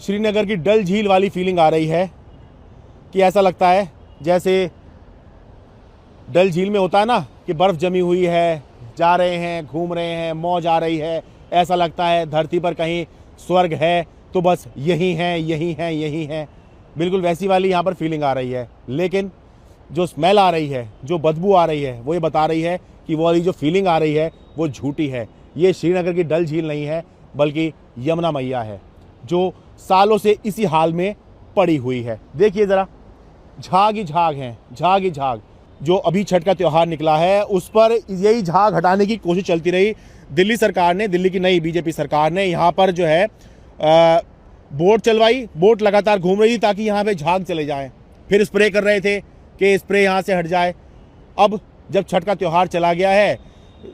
श्रीनगर की डल झील वाली फीलिंग आ रही है कि ऐसा लगता है जैसे डल झील में होता है ना कि बर्फ़ जमी हुई है, जा रहे हैं, घूम रहे हैं, मौज आ रही है, ऐसा लगता है धरती पर कहीं स्वर्ग है तो बस यही है, यही है, यही है। बिल्कुल वैसी वाली यहाँ पर फीलिंग आ रही है। लेकिन जो स्मेल आ रही है, जो बदबू आ रही है, वो ये बता रही है कि वो वाली जो फीलिंग आ रही है वो झूठी है। ये श्रीनगर की डल झील नहीं है बल्कि यमुना मैया है जो सालों से इसी हाल में पड़ी हुई है। देखिए ज़रा, झाग ही झाग हैं, झाग ही झाग। जो अभी छठ का त्यौहार निकला है उस पर यही झाग हटाने की कोशिश चलती रही। दिल्ली सरकार ने, दिल्ली की नई बीजेपी सरकार ने यहाँ पर जो है बोट चलवाई, बोट लगातार घूम रही थी ताकि यहाँ पे झाग चले जाएं। फिर स्प्रे कर रहे थे कि स्प्रे यहाँ से हट जाए। अब जब छठ का त्यौहार चला गया है,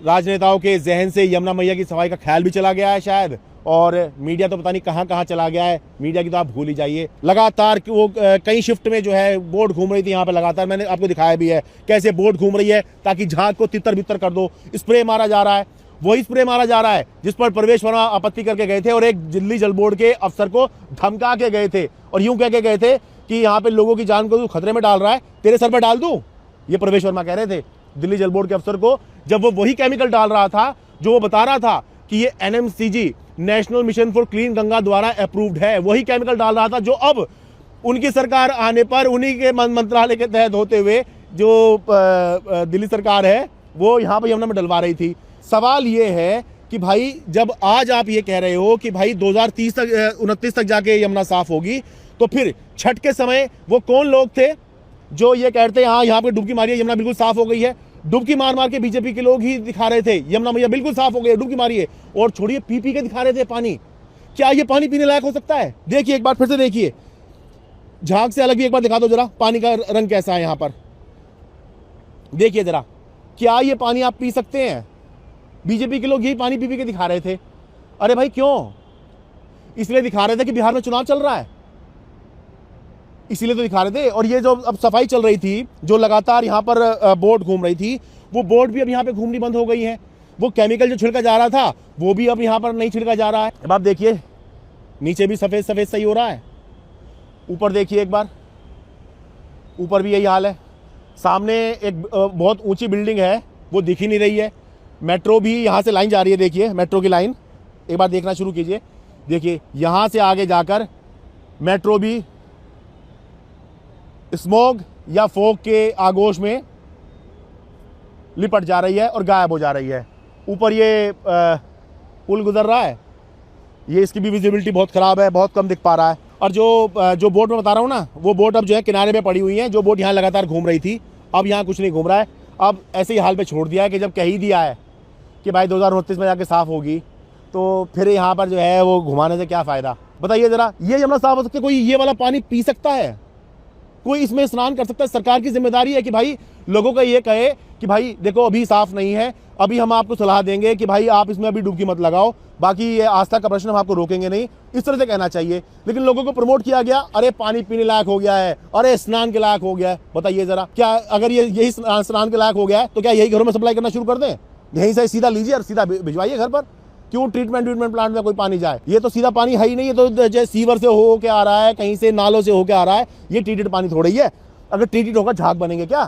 राजनेताओं के जहन से यमुना मैया की सफाई का ख्याल भी चला गया है शायद, और मीडिया तो पता नहीं कहाँ कहाँ चला गया है। मीडिया की तो आप भूल ही जाइए। लगातार वो कई शिफ्ट में जो है बोट घूम रही थी यहाँ पे लगातार। मैंने आपको दिखाया भी है कैसे बोट घूम रही है ताकि झाग को तितर बितर कर दो। स्प्रे मारा जा रहा है, वही स्प्रे मारा जा रहा है जिस पर प्रवेश वर्मा आपत्ति करके गए थे और एक दिल्ली जल बोर्ड के अफसर को धमका के गए थे और यूं कह के गए थे कि यहाँ पे लोगों की जान को तू खतरे में डाल रहा है, तेरे सर पर डाल दूं। ये प्रवेश वर्मा कह रहे थे दिल्ली जल बोर्ड के अफसर को, जब वो वही केमिकल डाल रहा था जो वो बता रहा था कि ये NMCG, national mission for clean Ganga द्वारा अप्रूव्ड है। वही केमिकल डाल रहा था जो अब उनकी सरकार आने पर उन्हीं के मंत्रालय के तहत होते हुए जो दिल्ली सरकार है वो यहाँ पर यमुना में डलवा रही थी। सवाल ये है कि भाई जब आज आप ये कह रहे हो कि भाई 2030 तक 29 तक जाके यमुना साफ होगी, तो फिर छठ के समय वो कौन लोग थे जो ये कहते हैं हाँ यहाँ पे डुबकी मारी है, यमुना बिल्कुल साफ हो गई है। डुबकी मार मार के बीजेपी के लोग ही दिखा रहे थे यमुना मैया बिल्कुल साफ हो गई है, डुबकी मारी है, और छोड़िए पी पी के दिखा रहे थे पानी। क्या ये पानी पीने लायक हो सकता है? देखिए एक बार फिर से देखिए, झाग से अलग भी एक बार दिखा दो जरा, पानी का रंग कैसा है यहाँ पर देखिए जरा। क्या ये पानी आप पी सकते हैं? बीजेपी के लोग यही पानी पी पी के दिखा रहे थे। अरे भाई क्यों? इसलिए दिखा रहे थे कि बिहार में चुनाव चल रहा है, इसीलिए तो दिखा रहे थे। और ये जो अब सफाई चल रही थी, जो लगातार यहाँ पर बोट घूम रही थी, वो बोट भी अब यहाँ पे घूमनी बंद हो गई है। वो केमिकल जो छिड़का जा रहा था वो भी अब यहाँ पर नहीं छिड़का जा रहा है। अब आप देखिए नीचे भी सफ़ेद सफ़ेद सही हो रहा है। ऊपर देखिए एक बार, ऊपर भी यही हाल है। सामने एक बहुत ऊंची बिल्डिंग है वो दिख ही नहीं रही है। मेट्रो भी यहाँ से लाइन जा रही है, देखिए मेट्रो की लाइन एक बार देखना शुरू कीजिए। देखिए यहाँ से आगे जाकर मेट्रो भी स्मोग या फॉग के आगोश में लिपट जा रही है और गायब हो जा रही है। ऊपर ये पुल गुजर रहा है, ये इसकी भी विजिबिलिटी बहुत ख़राब है, बहुत कम दिख पा रहा है। और जो बोट में बता रहा हूँ ना, वो बोट अब जो है किनारे पे पड़ी हुई है। जो बोट यहाँ लगातार घूम रही थी अब यहाँ कुछ नहीं घूम रहा है। अब ऐसे ही हाल पे छोड़ दिया है कि जब कह ही दिया है कि भाई 2029 में जाके साफ़ होगी, तो फिर यहाँ पर जो है वो घुमाने से क्या फ़ायदा? बताइए ज़रा। ये यमुना साफ़ हो सकती है? कोई ये वाला पानी पी सकता है? कोई इसमें स्नान कर सकता है? सरकार की जिम्मेदारी है कि भाई लोगों को ये कहे कि भाई देखो अभी साफ़ नहीं है, अभी हम आपको सलाह देंगे कि भाई आप इसमें अभी डुबकी मत लगाओ, बाकी ये आस्था का प्रश्न हम आपको रोकेंगे नहीं, इस तरह से कहना चाहिए। लेकिन लोगों को प्रमोट किया गया, अरे पानी पीने लायक हो गया है, अरे स्नान के लायक हो गया है। बताइए ज़रा, क्या अगर ये यही स्नान के लायक हो गया है तो क्या यही घरों में सप्लाई करना शुरू कर दें? यहीं से सीधा लीजिए और सीधा भिजवाइए घर पर। क्यों ट्रीटमेंट प्लांट में कोई पानी जाए? ये तो सीधा पानी है ही नहीं, ये तो जैसे सीवर से हो के आ रहा है, कहीं से नालों से होके आ रहा है। ये ट्रीटेड पानी थोड़ा ही है। अगर ट्रीटेड होगा झाग बनेंगे क्या?